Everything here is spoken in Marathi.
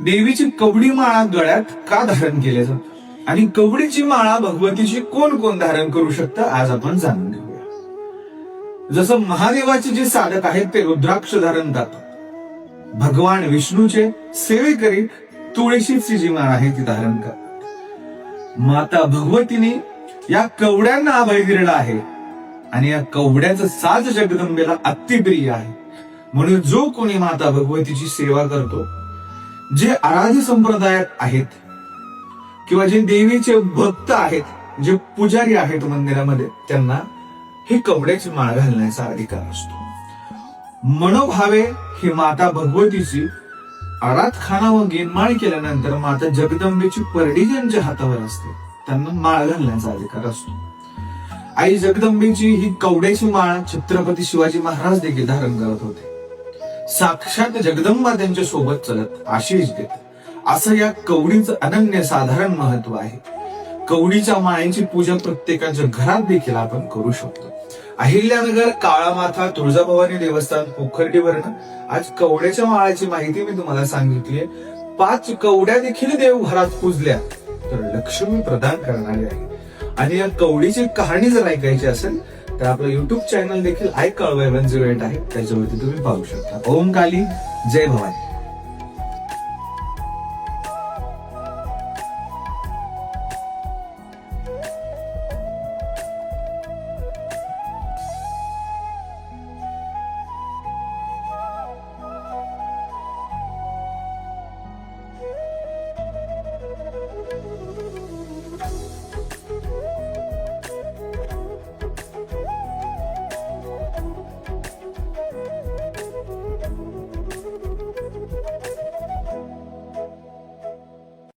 देवीची कवडी माळा गळ्यात का धारण केले जाते आणि कवडीची माळा भगवतीची कोण कोण धारण करू शकतं आज आपण जाणून घेऊया. जसं महादेवाचे जे साधक आहेत ते रुद्राक्ष धारण करतात, भगवान विष्णूचे सेवेकरी तुळशीची जी माळ आहे ती धारण करतात. माता भगवतीने या कवड्यांना अभय दिलेला आहे आणि या कवड्याचं साज जगदंबेला अतिप्रिय आहे. म्हणून जो कोणी माता भगवतीची सेवा करतो, जे आराध्य संप्रदायात आहेत किंवा जे देवीचे भक्त आहेत, जे पुजारी आहेत मंदिरामध्ये, त्यांना ही कवड्याची माळ घालण्याचा अधिकार असतो. मनोभावे ही माता भगवतीची आराधना व गेनमाळ केल्यानंतर माता जगदंबेची परडी ज्यांच्या हातावर असते त्यांना माळ घालण्याचा अधिकार असतो. आई जगदंबेची ही कवड्याची माळ छत्रपती शिवाजी महाराज देखील धारण करत होते. साक्षात जगदंबा त्यांच्या सोबत चलत आशीष देत. असं या कवडीचं अनन्य साधारण महत्व आहे. कवडीच्या माळेची पूजा प्रत्येकाच्या घरात देखील आपण करू शकतो. अहिल्यानगर, काळामाथा, तुळजाभवानी देवस्थान, पोखर्डीवरनं आज कवड्याच्या माळाची माहिती मी तुम्हाला सांगितली. 5 कवड्या देखील देवघरात पूजल्या तर लक्ष्मी प्रदान करणारी आहे. आणि या कवडीची कहाणी जर ऐकायची असेल तर आपलं युट्यूब चॅनल देखील iCalway 108 आहे, त्याच्यावरती तुम्ही पाहू शकता. ओम काली, जय भवानी.